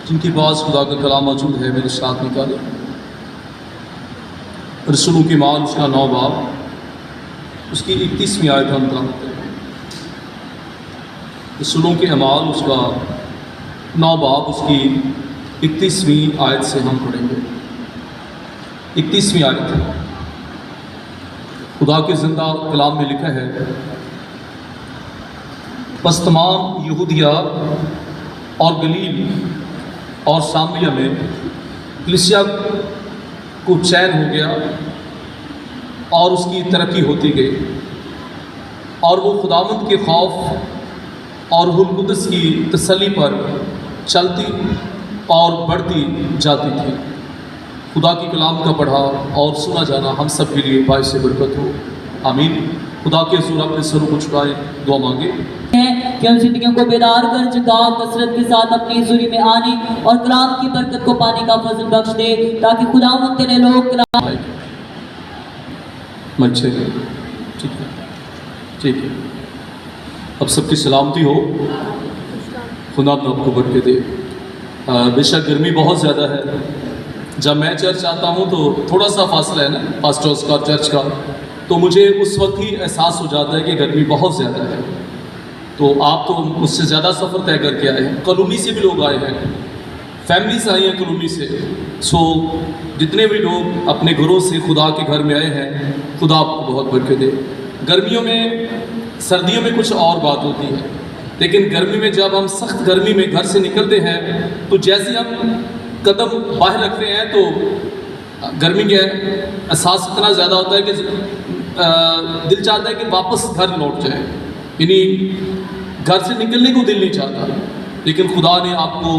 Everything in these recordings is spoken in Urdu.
جن کے پاس خدا کا کلام موجود ہے میرے ساتھ نکالے۔ رسولوں کی مال اس کا 9 باب اس کی 31ویں آیت ہم تلاوت کریں گے۔ رسولوں کے اعمال اس کا 9 باب اس کی 31ویں آیت سے ہم پڑھیں گے۔ 31ویں آیت ہے، خدا کے زندہ کلام میں لکھا ہے، بس تمام یہودیہ اور گلیل اور سامریہ میں کلیسیا کو چین ہو گیا اور اس کی ترقی ہوتی گئی، اور وہ خداوند کے خوف اور روح القدس کی تسلی پر چلتی اور بڑھتی جاتی تھی۔ خدا کی کلام کا پڑھا اور سنا جانا ہم سب کے لیے باعث برکت ہو، آمین۔ خدا کے حضور اپنے سروں کو جھکائیں، دعا مانگے کہ ہم زندگیوں کو بیدار کر جگہ کثرت کے ساتھ اپنی حضوری میں آنے اور کلام کی برکت کو پانے کا فضل بخش دے، تاکہ خداوند تیرے لوگ کلام مچھے گئے۔ ٹھیک ہے، اب سب کی سلامتی ہو، خدا آپ کو برکت دے۔ بے شک گرمی بہت زیادہ ہے، جب میں چرچ آتا ہوں تو تھوڑا سا فاصلہ ہے نا پاسٹرز کا چرچ کا، تو مجھے اس وقت ہی احساس ہو جاتا ہے کہ گرمی بہت زیادہ ہے۔ تو آپ تو مجھ سے زیادہ سفر طے کر کے آئے ہیں، کالونی سے بھی لوگ آئے ہیں، فیملیز آئی ہیں کالونی سے۔ سو جتنے بھی لوگ اپنے گھروں سے خدا کے گھر میں آئے ہیں، خدا آپ کو بہت برکت دے۔ گرمیوں میں، سردیوں میں کچھ اور بات ہوتی ہے، لیکن گرمی میں جب ہم سخت گرمی میں گھر سے نکلتے ہیں تو جیسے ہم قدم باہر رکھتے ہیں تو گرمی کا احساس اتنا زیادہ ہوتا ہے کہ دل چاہتا ہے کہ واپس گھر لوٹ جائے، یعنی گھر سے نکلنے کو دل نہیں چاہتا۔ لیکن خدا نے آپ کو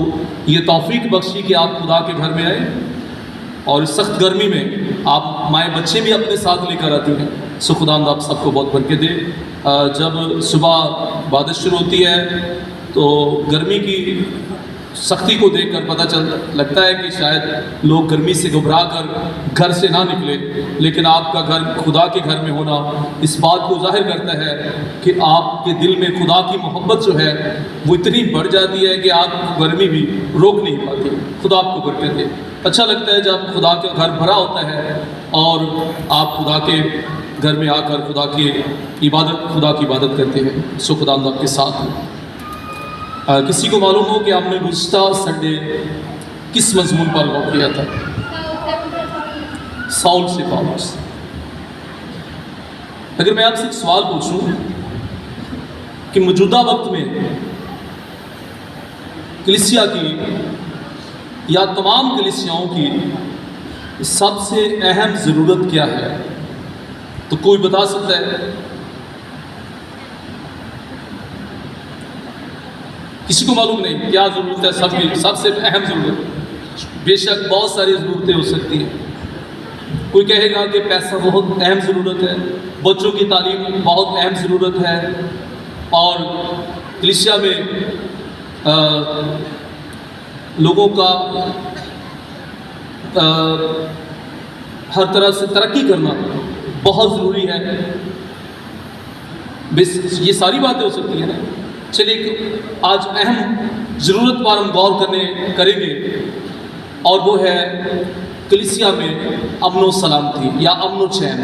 یہ توفیق بخشی کہ آپ خدا کے گھر میں آئے، اور اس سخت گرمی میں آپ مائیں بچے بھی اپنے ساتھ لے کر آتی ہیں۔ سو خدا آپ سب کو بہت برکت دے۔ جب صبح بارش شروع ہوتی ہے تو گرمی کی سختی کو دیکھ کر پتہ لگتا ہے کہ شاید لوگ گرمی سے گھبرا کر گھر سے نہ نکلے، لیکن آپ کا گھر خدا کے گھر میں ہونا اس بات کو ظاہر کرتا ہے کہ آپ کے دل میں خدا کی محبت جو ہے وہ اتنی بڑھ جاتی ہے کہ آپ گرمی بھی روک نہیں پاتی۔ خدا آپ کو برکت دے۔ اچھا لگتا ہے جب خدا کا گھر بھرا ہوتا ہے اور آپ خدا کے گھر میں آ کر خدا کی عبادت کرتے ہیں۔ سو خدا آپ کے ساتھ ہیں۔ کسی کو معلوم ہو کہ ہم نے گزشتہ سنڈے کس مضمون پر غور کیا تھا؟ ساؤل سے پاولس۔ اگر میں آپ سے ایک سوال پوچھوں کہ موجودہ وقت میں کلیسیا کی یا تمام کلیسیاؤں کی سب سے اہم ضرورت کیا ہے، تو کوئی بتا سکتا ہے؟ کسی کو معلوم نہیں کیا ضرورت ہے؟ سب سے اہم ضرورت، بے شک بہت ساری ضرورتیں ہو سکتی ہیں۔ کوئی کہے گا کہ پیسہ بہت اہم ضرورت ہے، بچوں کی تعلیم بہت اہم ضرورت ہے، اور کلیسیا میں لوگوں کا ہر طرح سے ترقی کرنا بہت ضروری ہے۔ یہ ساری باتیں ہو سکتی ہیں نا۔ چلیے آج اہم ضرورت پر ہم غور کریں گے، اور وہ ہے کلیسیا میں امن و سلامتی یا امن و چین،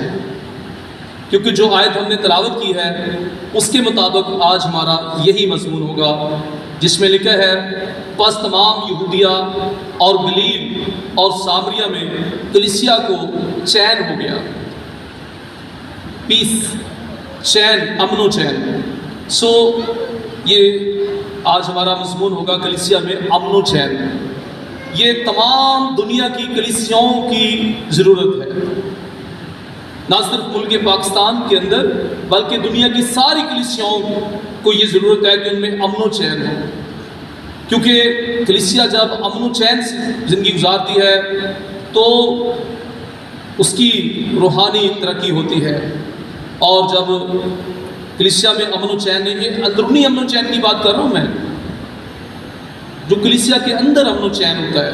کیونکہ جو آیت ہم نے تلاوت کی ہے اس کے مطابق آج ہمارا یہی مضمون ہوگا، جس میں لکھا ہے، پس تمام یہودیہ اور گلیل اور سامریہ میں کلیسیا کو چین ہو گیا۔ پیس، چین، امن و چین۔ سو یہ آج ہمارا مضمون ہوگا کلیسیا میں امن و چین۔ یہ تمام دنیا کی کلیسیاؤں کی ضرورت ہے، نہ صرف ملک پاکستان کے اندر بلکہ دنیا کی ساری کلیسیاؤں کو یہ ضرورت ہے کہ ان میں امن و چین ہو، کیونکہ کلیسیا جب امن و چین سے زندگی گزارتی ہے تو اس کی روحانی ترقی ہوتی ہے۔ اور جب کلیسیا میں امن و چین نہیں ہے، اندرونی امن و چین کی بات کر رہا ہوں میں، جو کلیسیا کے اندر امن و چین ہوتا ہے،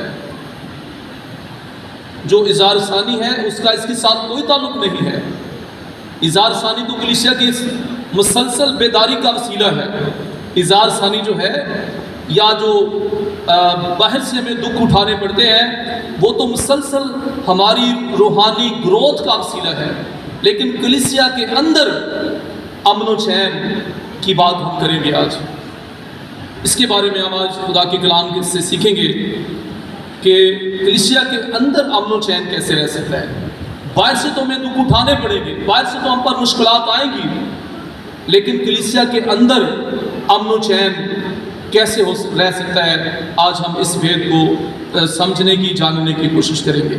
جو اظہار ثانی ہے اس کا اس کے ساتھ کوئی تعلق نہیں ہے۔ اظہار ثانی تو کلیسیا کی مسلسل بیداری کا وسیلہ ہے۔ اظہار ثانی جو ہے یا جو باہر سے ہمیں دکھ اٹھانے پڑتے ہیں وہ تو مسلسل ہماری روحانی گروتھ کا وسیلہ ہے، لیکن کلیسیا کے اندر امن و چین کی بات ہم کریں گے آج۔ اس کے بارے میں ہم آج خدا کے کلام سے سیکھیں گے کہ کلیسیا کے اندر امن و چین کیسے رہ سکتا ہے۔ باہر سے تو ہمیں دکھ اٹھانے پڑیں گے، باہر سے تو ہم پر مشکلات آئیں گی، لیکن کلیسیا کے اندر امن و چین کیسے رہ سکتا ہے، آج ہم اس بھید کو سمجھنے کی، جاننے کی کوشش کریں گے۔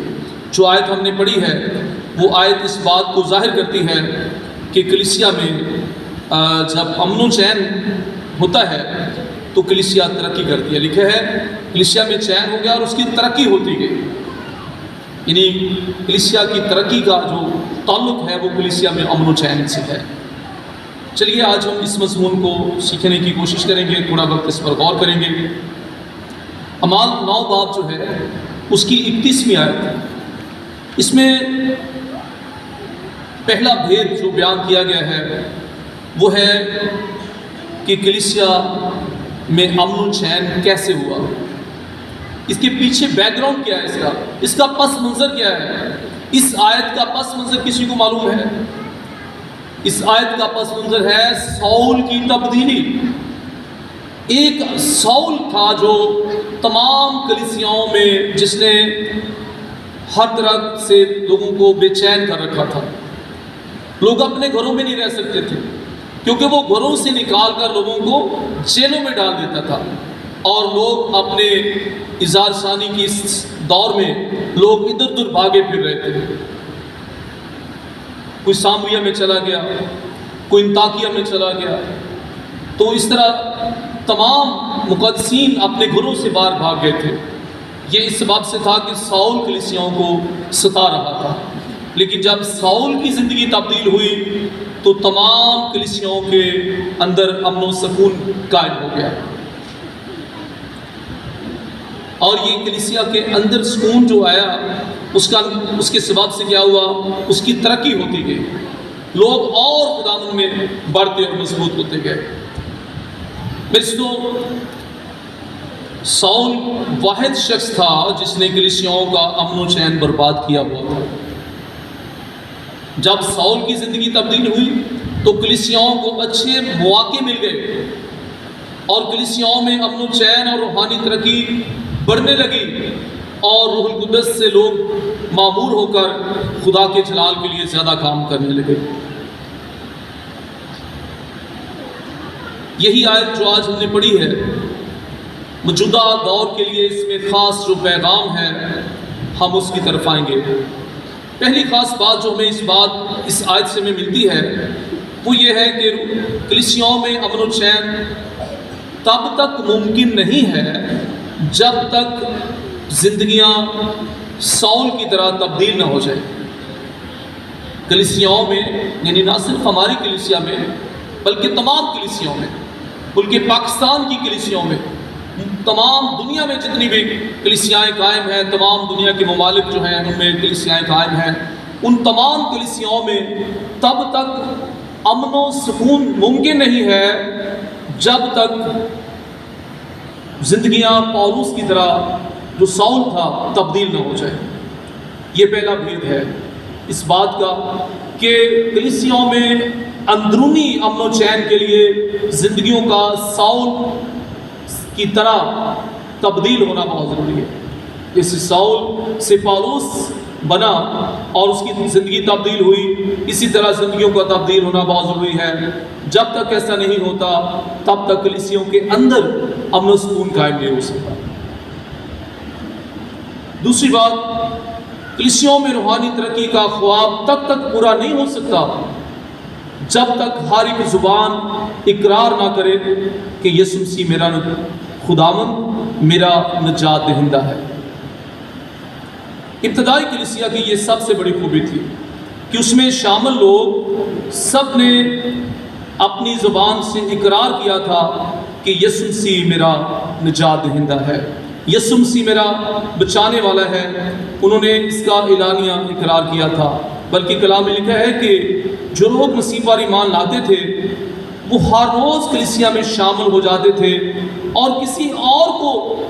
جو آیت ہم نے پڑھی ہے وہ آیت اس بات کو ظاہر کرتی ہے کہ کلیسیا میں جب امن و چین ہوتا ہے تو کلیسیا ترقی کرتی ہے۔ لکھا ہے کلیسیا میں چین ہو گیا اور اس کی ترقی ہوتی گئی، یعنی کلیسیا کی ترقی کا جو تعلق ہے وہ کلیسیا میں امن و چین سے ہے۔ چلیے آج ہم اس مضمون کو سیکھنے کی کوشش کریں گے، تھوڑا وقت اس پر غور کریں گے۔ اعمال 9 باب جو ہے اس کی 31ویں آیت، اس میں پہلا بھید جو بیان کیا گیا ہے وہ ہے کہ کلیسیا میں امن و چین کیسے ہوا، اس کے پیچھے بیک گراؤنڈ کیا ہے، اس کا پس منظر کیا ہے۔ اس آیت کا پس منظر کسی کو معلوم ہے؟ اس آیت کا پس منظر ہے ساؤل کی تبدیلی۔ ایک ساؤل تھا جو تمام کلیسیاؤں میں جس نے ہر طرح سے لوگوں کو بے چین کر رکھا تھا۔ لوگ اپنے گھروں میں نہیں رہ سکتے تھے کیونکہ وہ گھروں سے نکال کر لوگوں کو جیلوں میں ڈال دیتا تھا، اور لوگ اپنے اظہار ثانی کی اس دور میں لوگ ادھر ادھر بھاگے پھر رہے تھے۔ کوئی سامریہ میں چلا گیا، کوئی انطاکیہ میں چلا گیا، تو اس طرح تمام مقدسین اپنے گھروں سے باہر بھاگ گئے تھے۔ یہ اس سبب سے تھا کہ ساؤل کلیسیاؤں کو ستا رہا تھا، لیکن جب ساؤل کی زندگی تبدیل ہوئی تو تمام کلیسیاؤں کے اندر امن و سکون قائم ہو گیا، اور یہ کلیسیا کے اندر سکون جو آیا اس کے سبب سے کیا ہوا، اس کی ترقی ہوتی گئی، لوگ اور خداوند میں بڑھتے اور مضبوط ہوتے گئے۔ دوستو، ساؤل واحد شخص تھا جس نے کلیسیاؤں کا امن و چین برباد کیا ہوا تھا۔ جب ساؤل کی زندگی تبدیل ہوئی تو کلیسیاؤں کو اچھے مواقع مل گئے اور کلیسیاؤں میں امن و چین اور روحانی ترقی بڑھنے لگی، اور روح القدس سے لوگ معمور ہو کر خدا کے جلال کے لیے زیادہ کام کرنے لگے۔ یہی آیت جو آج ہم نے پڑھی ہے موجودہ دور کے لیے اس میں خاص جو پیغام ہے ہم اس کی طرف آئیں گے۔ پہلی خاص بات جو ہمیں اس آیت سے ہمیں ملتی ہے وہ یہ ہے کہ کلیسیاؤں میں امن و چین تب تک ممکن نہیں ہے جب تک زندگیاں ساؤل کی طرح تبدیل نہ ہو جائے۔ کلیسیاؤں میں، یعنی نہ صرف ہماری کلیسیا میں بلکہ تمام کلیسیاؤں میں، بلکہ پاکستان کی کلیسیاؤں میں، تمام دنیا میں جتنی بھی کلیسیائیں قائم ہیں، تمام دنیا کے ممالک جو ہیں ان میں کلیسیائیں قائم ہیں، ان تمام کلیسیاؤں میں تب تک امن و سکون ممکن نہیں ہے جب تک زندگیاں پولس کی طرح جو ساؤل تھا تبدیل نہ ہو جائے۔ یہ پہلا بھید ہے اس بات کا کہ کلیسیاؤں میں اندرونی امن و چین کے لیے زندگیوں کا ساؤل کی طرح تبدیل ہونا بہت ضروری ہے۔ اس ساؤل سے پولس بنا اور اس کی زندگی تبدیل ہوئی، اسی طرح زندگیوں کا تبدیل ہونا بہت ضروری ہے۔ جب تک ایسا نہیں ہوتا تب تک کلیسیوں کے اندر امن و سکون قائم نہیں ہو سکتا۔ دوسری بات، کلیسیوں میں روحانی ترقی کا خواب تب تک پورا نہیں ہو سکتا جب تک ہر ایک زبان اقرار نہ کرے کہ یسوع مسیح میرا خداوند، میرا نجات دہندہ ہے۔ ابتدائی کلیسیا کی یہ سب سے بڑی خوبی تھی کہ اس میں شامل لوگ سب نے اپنی زبان سے اقرار کیا تھا کہ یسوع مسیح میرا نجات دہندہ ہے، یسوع مسیح میرا بچانے والا ہے۔ انہوں نے اس کا اعلانیہ اقرار کیا تھا، بلکہ کلام میں لکھا ہے کہ جو لوگ مسیح پر ایمان لاتے تھے وہ ہر روز کلیسیا میں شامل ہو جاتے تھے اور کسی اور کو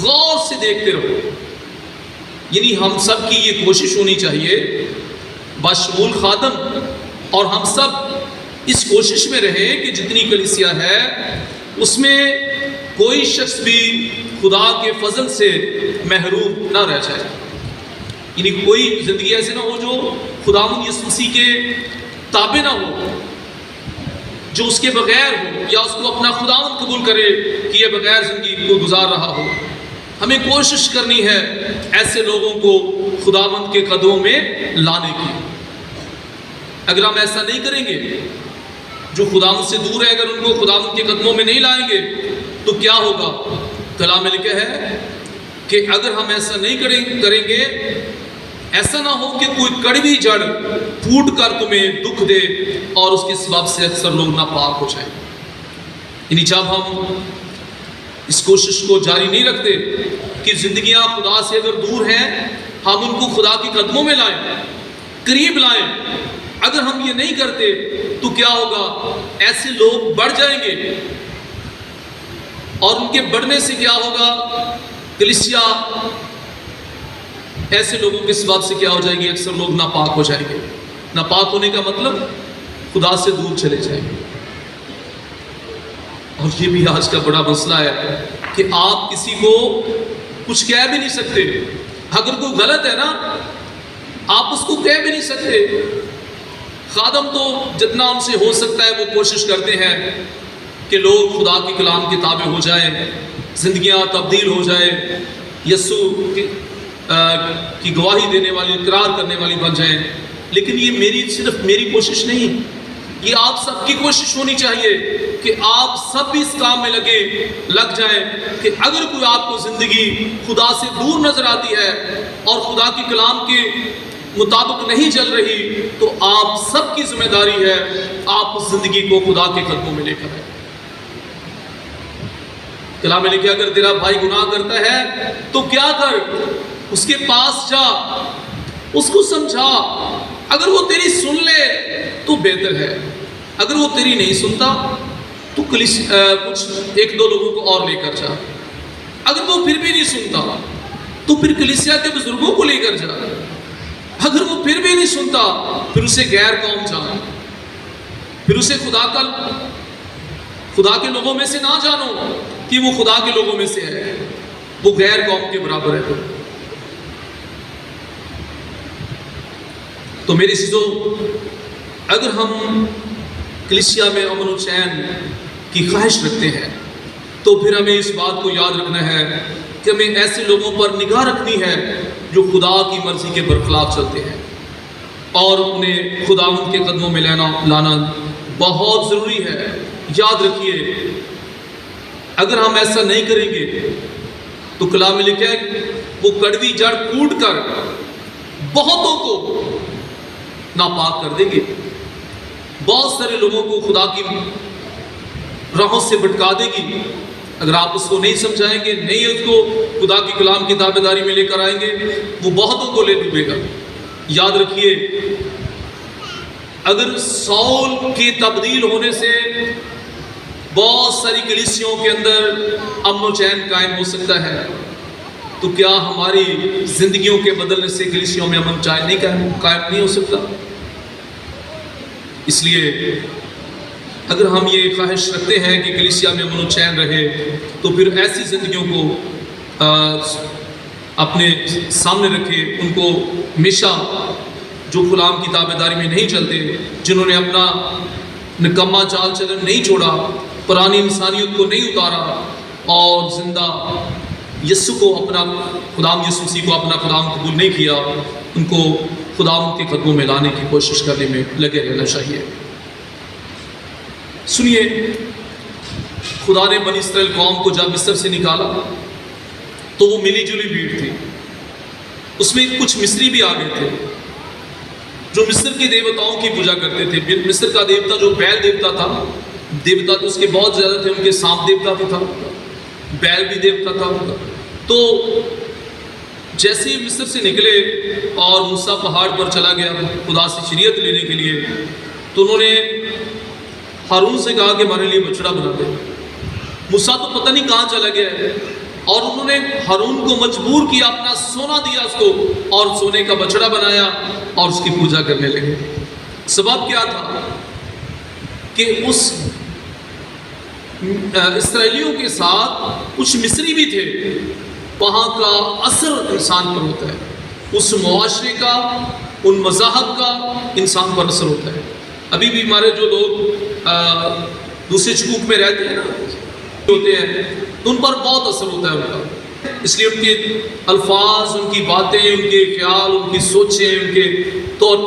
غور سے دیکھتے رہو. یعنی ہم سب کی یہ کوشش ہونی چاہیے، بشمول خادم، اور ہم سب اس کوشش میں رہیں کہ جتنی کلیسیا ہے اس میں کوئی شخص بھی خدا کے فضل سے محروم نہ رہ جائے. یعنی کوئی زندگی ایسے نہ ہو جو خداوند یسوع مسیح کے تابع نہ ہو، جو اس کے بغیر ہو، یا اس کو اپنا خداوند قبول کرے کہ یہ بغیر زندگی کو گزار رہا ہو. ہمیں کوشش کرنی ہے ایسے لوگوں کو خداوند کے قدموں میں لانے کی. اگر ہم ایسا نہیں کریں گے، جو خداوند سے دور ہے، اگر ان کو خداوند کے قدموں میں نہیں لائیں گے تو کیا ہوگا؟ کلام میں لکھا ہے کہ اگر ہم ایسا نہیں کریں گے، ایسا نہ ہو کہ کوئی کڑوی جڑ پھوٹ کر تمہیں دکھ دے اور اس کے سبب سے اکثر لوگ ناپاک ہو جائیں. یعنی جب ہم اس کوشش کو جاری نہیں رکھتے کہ زندگیاں خدا سے اگر دور ہیں، ہم ان کو خدا کے قدموں میں لائیں، قریب لائیں. اگر ہم یہ نہیں کرتے تو کیا ہوگا؟ ایسے لوگ بڑھ جائیں گے، اور ان کے بڑھنے سے کیا ہوگا؟ کلیسیا ایسے لوگوں کے سبب سے کیا ہو جائے گی؟ اکثر لوگ ناپاک ہو جائیں گے. ناپاک ہونے کا مطلب خدا سے دور چلے جائیں گے. اور یہ بھی آج کا بڑا مسئلہ ہے کہ آپ کسی کو کچھ کہہ بھی نہیں سکتے. اگر کوئی غلط ہے نا، آپ اس کو کہہ بھی نہیں سکتے. خادم تو جتنا ان سے ہو سکتا ہے وہ کوشش کرتے ہیں کہ لوگ خدا کے کلام کے تابع ہو جائیں، زندگیاں تبدیل ہو جائیں، یسوع کی گواہی دینے والی، اقرار کرنے والی بن جائیں. لیکن یہ صرف میری کوشش نہیں، یہ آپ سب کی کوشش ہونی چاہیے کہ آپ سب بھی اس کام میں لگ جائیں کہ اگر کوئی آپ کو زندگی خدا سے دور نظر آتی ہے اور خدا کے کلام کے مطابق نہیں چل رہی، تو آپ سب کی ذمہ داری ہے آپ اس زندگی کو خدا کے قدموں میں لے کر آئیں. کلام میں لکھا اگر تیرا بھائی گناہ کرتا ہے تو کیا کر؟ اس کے پاس جا، اس کو سمجھا. اگر وہ تیری سن لے تو بہتر ہے، اگر وہ تیری نہیں سنتا تو کچھ ایک دو لوگوں کو اور لے کر جا. اگر وہ پھر بھی نہیں سنتا تو پھر کلیسیا کے بزرگوں کو لے کر جا. اگر وہ پھر بھی نہیں سنتا پھر اسے غیر قوم جان، پھر اسے خدا کے لوگوں میں سے نہ جانو کہ وہ خدا کے لوگوں میں سے ہے، وہ غیر قوم کے برابر ہے. تو میرے عزیزو، اگر ہم کلیسیا میں امن و چین کی خواہش رکھتے ہیں تو پھر ہمیں اس بات کو یاد رکھنا ہے کہ ہمیں ایسے لوگوں پر نگاہ رکھنی ہے جو خدا کی مرضی کے برخلاف چلتے ہیں، اور انہیں خداوند کے قدموں میں لانا بہت ضروری ہے. یاد رکھیے، اگر ہم ایسا نہیں کریں گے تو کلام میں لکھا ہے وہ کڑوی جڑ پھوٹ کر بہتوں کو ناپاک کر دیں گے. بہت سارے لوگوں کو خدا کی راہوں سے بھٹکا دے گی. اگر آپ اس کو نہیں سمجھائیں گے، نہیں اس کو خدا کی کلام کی تابعداری میں لے کر آئیں گے، وہ بہتوں کو لے ڈوبے گا. یاد رکھیے، اگر سول کے تبدیل ہونے سے بہت ساری کلیسیوں کے اندر امن و چین قائم ہو سکتا ہے، تو کیا ہماری زندگیوں کے بدلنے سے کلیسیوں میں امن چین نہیں قائم نہیں ہو سکتا؟ اس لیے اگر ہم یہ خواہش رکھتے ہیں کہ کلیسیا میں امن و چین رہے، تو پھر ایسی زندگیوں کو اپنے سامنے رکھے. ان کو ہمیشہ جو کلام کی تابعداری میں نہیں چلتے، جنہوں نے اپنا نکما چال چلن نہیں چھوڑا، پرانی انسانیت کو نہیں اتارا، اور زندہ یسوع کو خدام یسوع مسیح کو اپنا خدام قبول نہیں کیا، ان کو خداوند کے قدموں میں لانے کی کوشش کرنے میں لگے رہنا چاہیے. سنیے، خدا نے بنی اسرائیل قوم کو جب مصر سے نکالا تو وہ ملی جلی بھیڑ تھی. اس میں کچھ مصری بھی آ گئے تھے جو مصر کے دیوتاؤں کی پوجا کرتے تھے. مصر کا دیوتا جو بیل دیوتا تھا، دیوتا تو اس کے بہت زیادہ تھے. ان کے سانپ دیوتا بھی تھا، بیل بھی دیوتا تھا. تو جیسے ہی مصر سے نکلے اور موسیٰ پہاڑ پر چلا گیا خدا سے شریعت لینے کے لیے، تو انہوں نے ہارون سے کہا کہ ہمارے لیے بچڑا بنا دے. موسیٰ تو پتہ نہیں کہاں چلا گیا ہے، اور انہوں نے ہارون کو مجبور کیا، اپنا سونا دیا اس کو اور سونے کا بچڑا بنایا اور اس کی پوجا کرنے لگے۔ سبب کیا تھا کہ اس اسرائیلیوں کے ساتھ کچھ مصری بھی تھے، وہاں کا اثر انسان پر ہوتا ہے، اس معاشرے کا، ان مذاہب کا انسان پر اثر ہوتا ہے۔ ابھی بھی ہمارے جو لوگ دوسرے شکوک میں رہتے ہیں نا ہوتے ہیں، ان پر بہت اثر ہوتا ہے ان کا، اس لیے ان کے الفاظ، ان کی باتیں، ان کے خیال، ان کی سوچیں، ان کے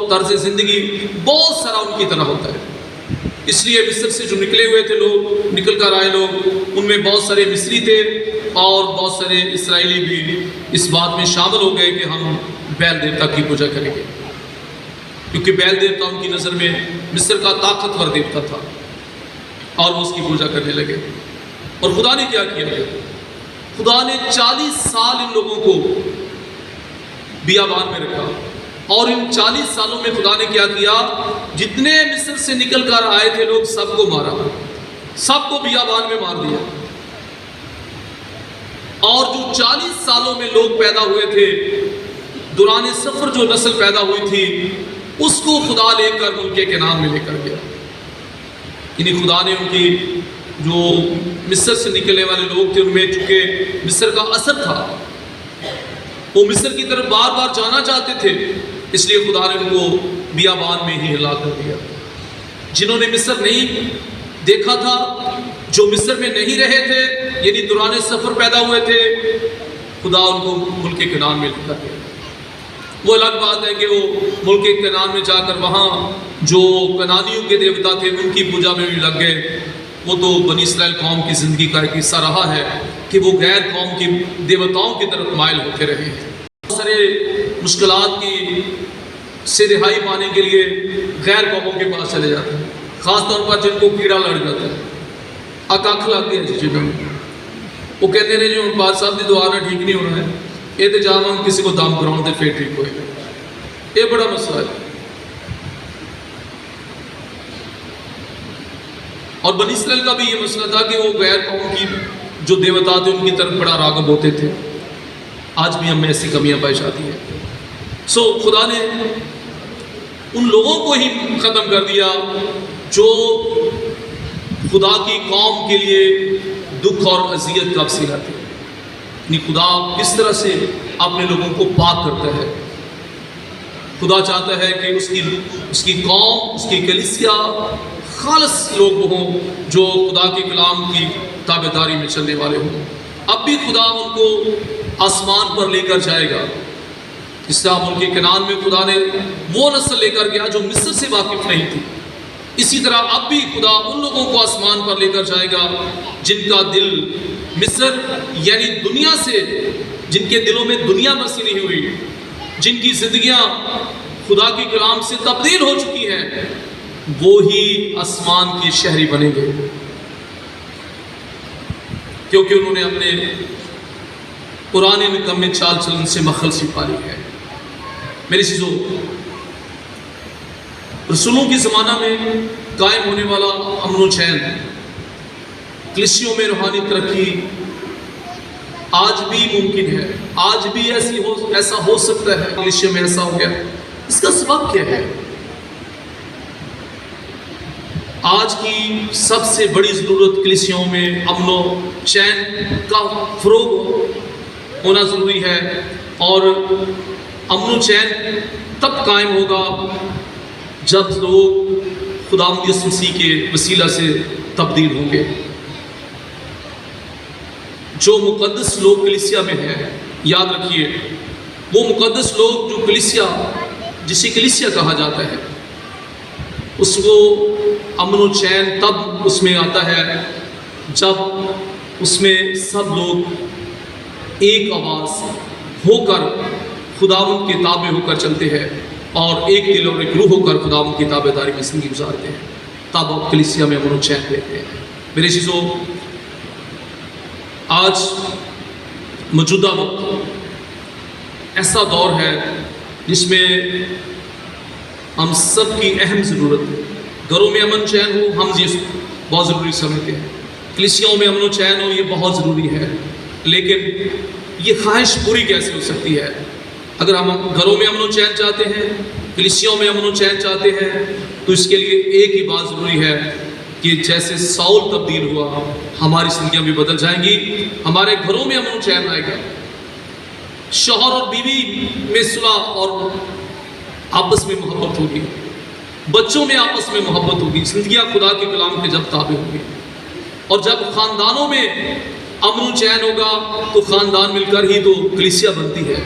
طرز زندگی بہت سارا ان کی طرح ہوتا ہے۔ اس لیے مصر سے جو نکلے ہوئے تھے لوگ، نکل کر آئے لوگ، ان میں بہت سارے مصری تھے اور بہت سارے اسرائیلی بھی اس بات میں شامل ہو گئے کہ ہم بیل دیوتا کی پوجا کریں گے، کیونکہ بیل دیوتا ان کی نظر میں مصر کا طاقتور دیوتا تھا اور وہ اس کی پوجا کرنے لگے۔ اور خدا نے کیا کیا؟ خدا نے 40 سال ان لوگوں کو بیابان میں رکھا، اور ان 40 سالوں میں خدا نے کیا کیا؟ جتنے مصر سے نکل کر آئے تھے لوگ سب کو مارا، سب کو بیابان میں مار دیا، اور جو 40 سالوں میں لوگ پیدا ہوئے تھے، دوران سفر جو نسل پیدا ہوئی تھی، اس کو خدا لے کر ملک کنعان میں لے کر گیا۔ یعنی خدا نے ان کی جو مصر سے نکلنے والے لوگ تھے، ان میں چونکہ مصر کا اثر تھا، وہ مصر کی طرف بار بار جانا چاہتے تھے، اس لیے خدا نے ان کو بیابان میں ہی ہلاک کر دیا۔ جنہوں نے مصر نہیں دیکھا تھا، جو مصر میں نہیں رہے تھے، یعنی دوران سفر پیدا ہوئے تھے، خدا ان کو ملک کنعان میں لے کر گیا۔ وہ الگ بات ہے کہ وہ ملک کنعان میں جا کر وہاں جو کنعانیوں کے دیوتا تھے ان کی پوجا میں بھی لگ گئے۔ وہ تو بنی اسرائیل قوم کی زندگی کا ایک حصہ رہا ہے کہ وہ غیر قوم کی دیوتاؤں کی طرف مائل ہوتے رہے ہیں۔ بہت سارے مشکلات کی سے رہائی پانے کے لیے غیر قوموں کے پاس چلے جاتے ہیں، خاص طور پر جن کو کیڑا لڑ جاتا ہے، اکاکھ لگ گیا جس جنہوں میں وہ کہتے ہیں جو بات صاحب دی دعا نہ ٹھیک نہیں ہونا ہے، احتجام ہم کسی کو دام کراؤں دے پھر ٹھیک ہوئے گا۔ یہ بڑا مسئلہ ہے۔ اور بنی اسرائیل کا بھی یہ مسئلہ تھا کہ وہ غیر قوم کی جو دیوتا تھے ان کی طرف بڑا راغب ہوتے تھے۔ آج بھی ہم میں ایسی کمیاں پیش آتی ہیں۔ خدا نے ان لوگوں کو ہی ختم کر دیا جو خدا کی قوم کے لیے دکھ اور اذیت کا وسیلہ تھے۔ یعنی خدا کس طرح سے اپنے لوگوں کو پاک کرتا ہے۔ خدا چاہتا ہے کہ اس کی قوم، اس کی کلیسیا خالص لوگ ہوں جو خدا کے کلام کی تابعداری میں چلنے والے ہوں۔ اب بھی خدا ان کو آسمان پر لے کر جائے گا۔ اس طرح ملک کنعان میں خدا نے وہ نسل لے کر گیا جو مصر سے واقف نہیں تھی، اسی طرح اب بھی خدا ان لوگوں کو آسمان پر لے کر جائے گا جن کا دل مصر یعنی دنیا سے، جن کے دلوں میں دنیا بسی نہیں ہوئی، جن کی زندگیاں خدا کے کلام سے تبدیل ہو چکی ہیں، وہی آسمان کے شہری بنیں گے، کیونکہ انہوں نے اپنے پرانے نکمے چال چلن سے مخلصی پالی ہے۔ میری چیزوں، رسولوں کے زمانہ میں قائم ہونے والا امن و چین، کلیسیوں میں روحانی ترقی آج بھی ممکن ہے، آج بھی ایسا ہو سکتا ہے۔ کلیسیوں میں ایسا ہو گیا، اس کا سبب کیا ہے؟ آج کی سب سے بڑی ضرورت کلیسیوں میں امن و چین کا فروغ ہونا ضروری ہے، اور امن و چین تب قائم ہوگا جب لوگ خداوند یسوع مسیح کے وسیلہ سے تبدیل ہوں گے۔ جو مقدس لوگ کلیسیا میں ہیں، یاد رکھیے وہ مقدس لوگ جو کلیسیا، جسے کلیسیا کہا جاتا ہے، اس کو امن و چین تب اس میں آتا ہے جب اس میں سب لوگ ایک آواز ہو کر خداوند کے تابع ہو کر چلتے ہیں اور ایک دل اور ایک روح ہو کر خداوند کی تابعداری میں زندگی گزارتے ہیں، تب آپ کلیسیا میں امن و چین دیتے ہیں۔ میرے چیزوں، آج موجودہ وقت ایسا دور ہے جس میں ہم سب کی اہم ضرورت ہے۔ گھروں میں امن چین ہو، ہم یہ بہت ضروری سمجھتے ہیں۔ کلیسیاؤں میں امن و چین ہو، یہ بہت ضروری ہے۔ لیکن یہ خواہش پوری کیسے ہو سکتی ہے؟ اگر ہم گھروں میں امن و چین چاہتے ہیں، کلیسیوں میں امن و چین چاہتے ہیں، تو اس کے لیے ایک ہی بات ضروری ہے کہ جیسے ساؤل تبدیل ہوا، ہماری زندگیاں بھی بدل جائیں گی، ہمارے گھروں میں امن و چین آئے گا، شوہر اور بیوی میں صلح اور آپس میں محبت ہوگی، بچوں میں آپس میں محبت ہوگی، زندگیاں خدا کے کلام کے جب تابع ہوگی، اور جب خاندانوں میں امن و چین ہوگا تو خاندان مل کر ہی تو کلیسیا بنتی ہے،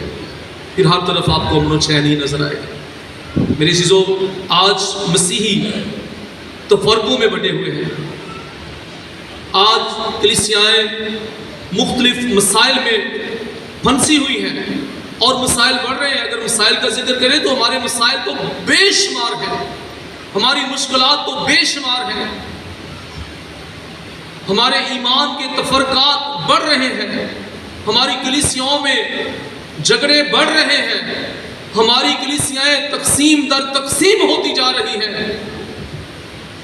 پھر ہر طرف آپ کو امن و چین ہی نظر آئے گا۔ میری چیزوں، آج مسیحی تفرقوں میں بٹے ہوئے ہیں، آج کلیسیائیں مختلف مسائل میں پھنسی ہوئی ہیں اور مسائل بڑھ رہے ہیں۔ اگر مسائل کا ذکر کریں تو ہمارے مسائل تو بے شمار ہیں، ہماری مشکلات تو بے شمار ہیں، ہمارے ایمان کے تفرقات بڑھ رہے ہیں، ہماری کلیسیاؤں میں جھگڑے بڑھ رہے ہیں، ہماری کلیسیائیں تقسیم در تقسیم ہوتی جا رہی ہیں۔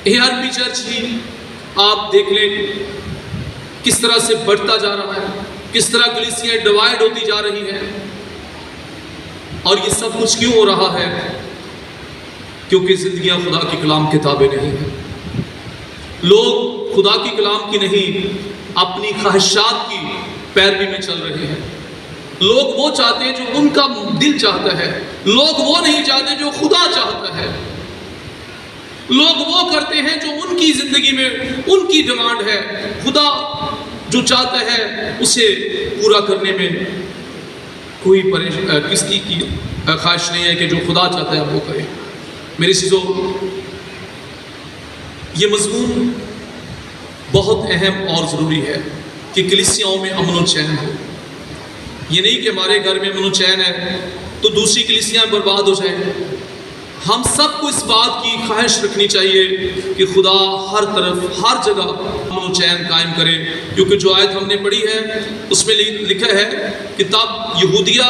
ARP چرچ ہی آپ دیکھ لیں کس طرح سے بڑھتا جا رہا ہے، کس طرح کلیسیاں ڈیوائیڈ ہوتی جا رہی ہیں، اور یہ سب کچھ کیوں ہو رہا ہے؟ کیونکہ زندگیاں خدا کے کلام کے تابع نہیں ہیں۔ لوگ خدا کی کلام کی نہیں، اپنی خواہشات کی پیروی میں چل رہے ہیں۔ لوگ وہ چاہتے ہیں جو ان کا دل چاہتا ہے، لوگ وہ نہیں چاہتے جو خدا چاہتا ہے، لوگ وہ کرتے ہیں جو ان کی زندگی میں ان کی ڈیمانڈ ہے، خدا جو چاہتا ہے اسے پورا کرنے میں کوئی کس کی خواہش نہیں ہے کہ جو خدا چاہتا ہے وہ کرے۔ میری چیزوں، یہ مضمون بہت اہم اور ضروری ہے کہ کلیسیاؤں میں امن و چین ہو۔ یہ نہیں کہ ہمارے گھر میں امن و چین ہے تو دوسری کلیسیاں برباد ہو جائیں۔ ہم سب کو اس بات کی خواہش رکھنی چاہیے کہ خدا ہر طرف ہر جگہ امن و چین قائم کرے، کیونکہ جو آیت ہم نے پڑھی ہے اس میں لکھا ہے کہ تب یہودیہ،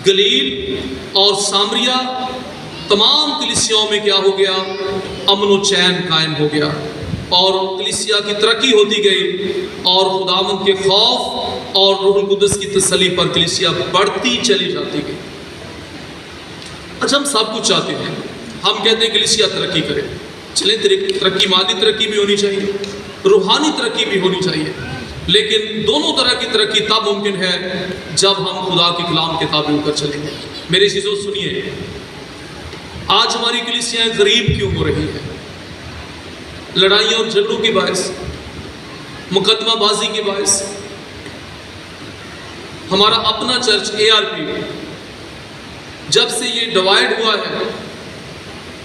گلیل اور سامریہ تمام کلیسیاؤں میں کیا ہو گیا؟ امن و چین قائم ہو گیا، اور کلیسیا کی ترقی ہوتی گئی، اور خداوند کے خوف اور روح القدس کی تسلی پر کلیسیا بڑھتی چلی جاتی گئی۔ اچھا، ہم سب کچھ چاہتے ہیں، ہم کہتے ہیں کلیسیا ترقی کرے، چلیں ترقی، مادی ترقی بھی ہونی چاہیے، روحانی ترقی بھی ہونی چاہیے، لیکن دونوں طرح کی ترقی تب ممکن ہے جب ہم خدا کے کلام کے تابع ہو کر چلیں گے۔ میری چیزوں سنیے، آج ہماری کلیسیاں غریب کیوں ہو رہی ہیں؟ لڑائیوں اور جھگڑوں کے باعث، مقدمہ بازی کے باعث۔ ہمارا اپنا چرچ ARP جب سے یہ ڈیوائیڈ ہوا ہے،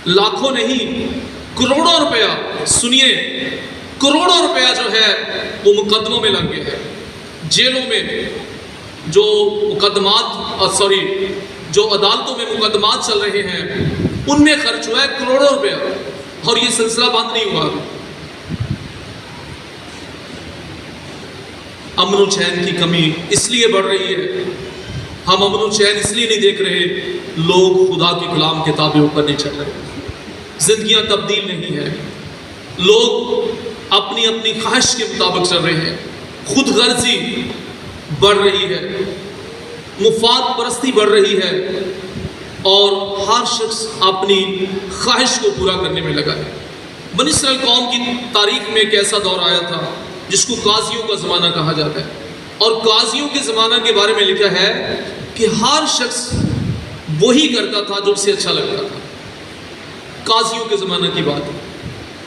لاکھوں نہیں کروڑوں روپیہ، سنیے کروڑوں روپیہ جو ہے وہ مقدموں میں لگ گیا ہے۔ جیلوں میں جو مقدمات جو عدالتوں میں مقدمات چل رہے ہیں ان میں خرچ ہوا ہے کروڑوں روپیہ، اور یہ سلسلہ بند نہیں ہوا۔ امن و چین کی کمی اس لیے بڑھ رہی ہے، ہم امن و چین اس لیے نہیں دیکھ رہے، لوگ خدا کے کلام کے تابع ہو کر نہیں چل رہے، زندگیاں تبدیل نہیں ہیں، لوگ اپنی اپنی خواہش کے مطابق چل رہے ہیں، خود غرضی بڑھ رہی ہے، مفاد پرستی بڑھ رہی ہے، اور ہر شخص اپنی خواہش کو پورا کرنے میں لگا ہے۔ بنی اسرائیل قوم کی تاریخ میں ایک ایسا دور آیا تھا جس کو قاضیوں کا زمانہ کہا جاتا ہے، اور قاضیوں کے زمانہ کے بارے میں لکھا ہے کہ ہر شخص وہی کرتا تھا جو اسے اچھا لگتا تھا۔ قاضیوں کے زمانہ کی بات ہے،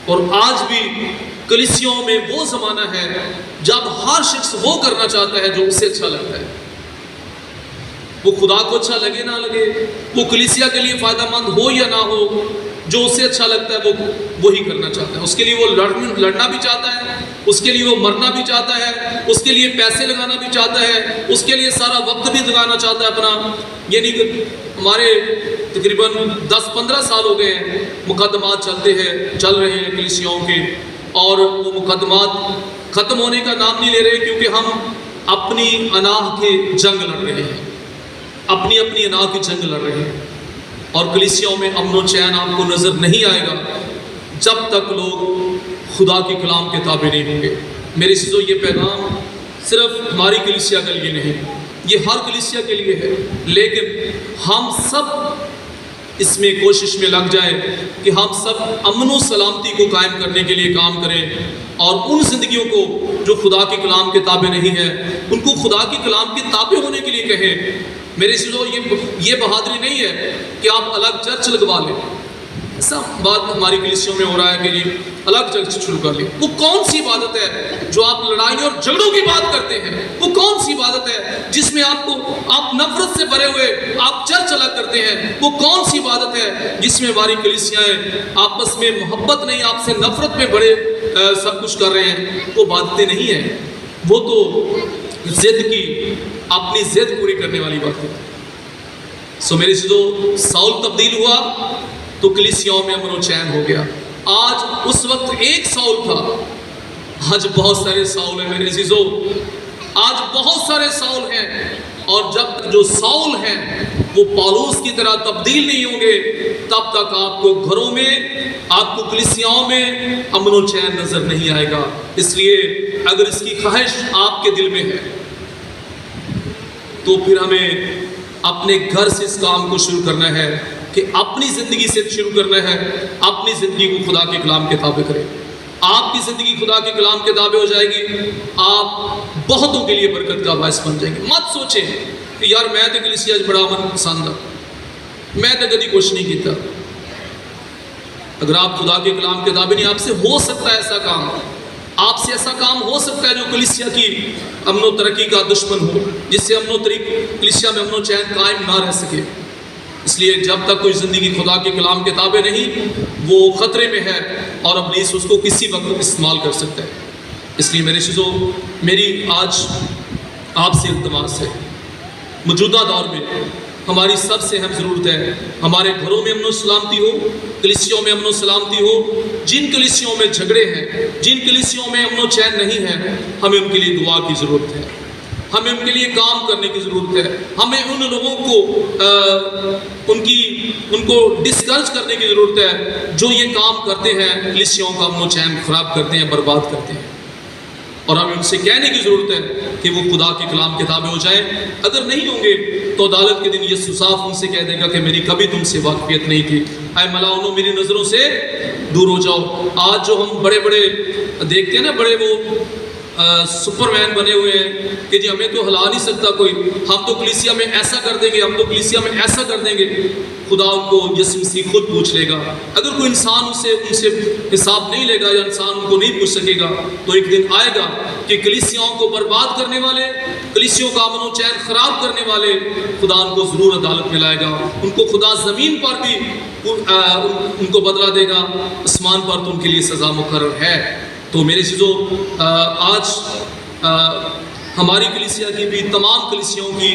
اور آج بھی کلیسیوں میں وہ زمانہ ہے جب ہر شخص وہ کرنا چاہتا ہے جو اسے اچھا لگتا ہے، وہ خدا کو اچھا لگے نہ لگے، وہ کلیسیا کے لیے فائدہ مند ہو یا نہ ہو، جو اسے اچھا لگتا ہے وہ وہی کرنا چاہتا ہے۔ اس کے لیے وہ لڑنا بھی چاہتا ہے، اس کے لیے وہ مرنا بھی چاہتا ہے، اس کے لیے پیسے لگانا بھی چاہتا ہے، اس کے لیے سارا وقت بھی لگانا چاہتا ہے اپنا۔ یعنی کہ ہمارے تقریباً 10-15 سال ہو گئے ہیں مقدمات چل رہے ہیں کلیسیوں کے، اور وہ مقدمات ختم ہونے کا نام نہیں لے رہے، کیونکہ ہم اپنی اناہ کے جنگ لڑ رہے ہیں، اپنی اناہ کی جنگ لڑ رہے ہیں، اور کلیسیوں میں امن و چین آپ کو نظر نہیں آئے گا جب تک لوگ خدا کے کلام کے تابع نہیں ہوں گے۔ میری چیزوں، یہ پیغام صرف ہماری کلیسیا کے لیے نہیں، یہ ہر کلیسیا کے لیے ہے، لیکن ہم سب اس میں کوشش میں لگ جائیں کہ ہم سب امن و سلامتی کو قائم کرنے کے لیے کام کریں، اور ان زندگیوں کو جو خدا کے کلام کے تابع نہیں ہے ان کو خدا کے کلام کے تابع ہونے کے لیے کہیں۔ میرے سیزو، یہ بہادری نہیں ہے کہ آپ الگ چرچ لگوا لیں، ایسا بات ہماری کلیسیوں میں ہو رہا ہے کہ جی الگ چرچ شروع کر لیں۔ وہ کون سی عبادت ہے جو آپ لڑائیوں اور جھگڑوں کی بات کرتے ہیں؟ وہ کون سی عبادت ہے جس میں آپ نفرت سے بھرے ہوئے آپ چرچ الگ کرتے ہیں؟ وہ کون سی عبادت ہے جس میں ہماری کلیسیاں آپس میں محبت نہیں، آپ سے نفرت میں بھرے سب کچھ کر رہے ہیں؟ وہ عبادتیں نہیں ہیں، وہ تو ضد کی، اپنی ضد پوری کرنے والی بات ہے۔ سو میرے سیدھو، ساؤل تبدیل ہوا تو کلیسیاؤں میں امن و چین ہو گیا۔ آج اس وقت ایک ساؤل تھا، آج بہت سارے ساؤل ہیں میرے عزیزو، آج بہت سارے ساؤل ہیں، اور جب جو ساؤل ہیں وہ پالوس کی طرح تبدیل نہیں ہوں گے تب تک آپ کو گھروں میں، آپ کو کلیسیاؤں میں امن و چین نظر نہیں آئے گا۔ اس لیے اگر اس کی خواہش آپ کے دل میں ہے تو پھر ہمیں اپنے گھر سے اس کام کو شروع کرنا ہے کہ اپنی زندگی سے شروع کرنا ہے، اپنی زندگی کو خدا کے کلام کے تابع کریں۔ آپ کی زندگی خدا کے کلام کے تابع ہو جائے گی، آپ بہتوں کے لیے برکت کا باعث بن جائیں گے۔ مت سوچیں کہ یار میں تو کلیسیا بڑا امن پسند ہوں، میں تو کبھی کچھ نہیں کیتا۔ اگر آپ خدا کے کلام کے تابع نہیں، آپ سے ہو سکتا ہے ایسا کام، آپ سے ایسا کام ہو سکتا ہے جو کلیسیا کی امن و ترقی کا دشمن ہو، جس سے کلیسیا میں امن و چین قائم نہ رہ سکے۔ اس لیے جب تک کوئی زندگی خدا کے کلام کے تابع نہیں، وہ خطرے میں ہے، اور ابلیس اس کو کسی وقت استعمال کر سکتا ہے۔ اس لیے میرے شیزو، میری آج آپ سے التماس ہے، موجودہ دور میں ہماری سب سے اہم ضرورت ہے ہمارے گھروں میں امن و سلامتی ہو، کلیسیوں میں امن و سلامتی ہو۔ جن کلیسیوں میں جھگڑے ہیں، جن کلیسیوں میں امن و چین نہیں ہے، ہمیں ان کے لیے دعا کی ضرورت ہے، ہمیں ان کے لیے کام کرنے کی ضرورت ہے، ہمیں ان لوگوں کو ان کو ڈسکرج کرنے کی ضرورت ہے جو یہ کام کرتے ہیں، کلیسیوں کا امن و چین خراب کرتے ہیں، برباد کرتے ہیں، اور ہمیں ان سے کہنے کی ضرورت ہے کہ وہ خدا کے کلام کے تابع ہو جائیں۔ اگر نہیں ہوں گے تو عدالت کے دن یسوع صاف ان سے کہہ دے گا کہ میری کبھی تم سے واقفیت نہیں تھی، اے ملاؤنو میری نظروں سے دور ہو جاؤ۔ آج جو ہم بڑے بڑے دیکھتے ہیں نا، بڑے وہ سپر مین بنے ہوئے ہیں کہ جی ہمیں تو ہلا نہیں سکتا کوئی، ہم تو کلیسیا میں ایسا کر دیں گے، ہم تو کلیسیا میں ایسا کر دیں گے۔ خدا ان کو یسوع مسیح خود پوچھ لے گا۔ اگر کوئی انسان ان سے حساب نہیں لے گا یا انسان ان کو نہیں پوچھ سکے گا، تو ایک دن آئے گا کہ کلیسیاؤں کو برباد کرنے والے، کلیسیوں کا امن و چین خراب کرنے والے، خدا ان کو ضرور عدالت میں لائے گا۔ ان کو خدا زمین پر بھی ان کو بدلہ دے گا، آسمان پر تو ان کے لیے سزا مقرر ہے۔ تو میرے چیزوں، آج ہماری کلیسیا کی بھی، تمام کلیسیوں کی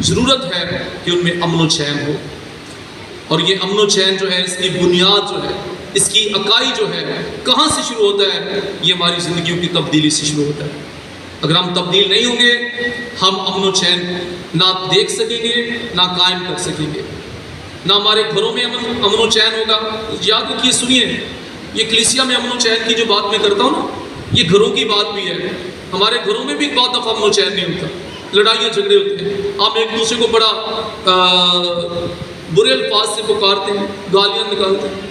ضرورت ہے کہ ان میں امن و چین ہو، اور یہ امن و چین جو ہے، اس کی بنیاد جو ہے، اس کی اکائی جو ہے، کہاں سے شروع ہوتا ہے؟ یہ ہماری زندگیوں کی تبدیلی سے شروع ہوتا ہے۔ اگر ہم تبدیل نہیں ہوں گے، ہم امن و چین نہ دیکھ سکیں گے، نہ قائم کر سکیں گے، نہ ہمارے گھروں میں امن و چین ہوگا۔ یاد رکھیے، سنیے، یہ کلیسیا میں امن و چین کی جو بات میں کرتا ہوں نا، یہ گھروں کی بات بھی ہے۔ ہمارے گھروں میں بھی بہت دفعہ امن و چین نہیں ہوتا، لڑائیاں جھگڑے ہوتے ہیں، ہم ایک دوسرے کو بڑا برے الفاظ سے پکارتے ہیں، گالیاں نکالتے ہیں۔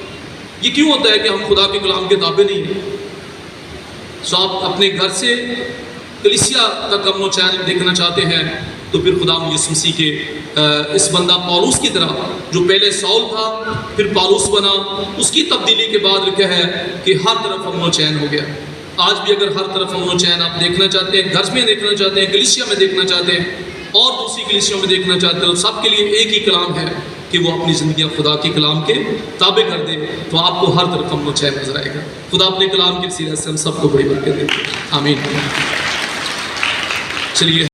یہ کیوں ہوتا ہے کہ ہم خدا کے کلام کے تابع نہیں ہیں؟ سو آپ اپنے گھر سے کلیسیا تک امن و چین دیکھنا چاہتے ہیں تو پھر خدا یسوع مسیح کے اس بندہ پالوس کی طرح، جو پہلے ساؤل تھا پھر پالوس بنا، اس کی تبدیلی کے بعد لکھا ہے کہ ہر طرف امن و چین ہو گیا۔ آج بھی اگر ہر طرف امن و چین آپ دیکھنا چاہتے ہیں، گھر میں دیکھنا چاہتے ہیں، کلیسیا میں دیکھنا چاہتے ہیں، اور دوسری کلیسیوں میں دیکھنا چاہتے ہیں، تو سب کے لیے ایک ہی کلام ہے کہ وہ اپنی زندگیاں خدا کے کلام کے تابع کر دے، تو آپ کو ہر طرف امن و چین نظر آئے گا۔ خدا اپنے کلام کے وسیلے سے ہم سب کو بڑی برکت دے۔ آمین۔ چلیے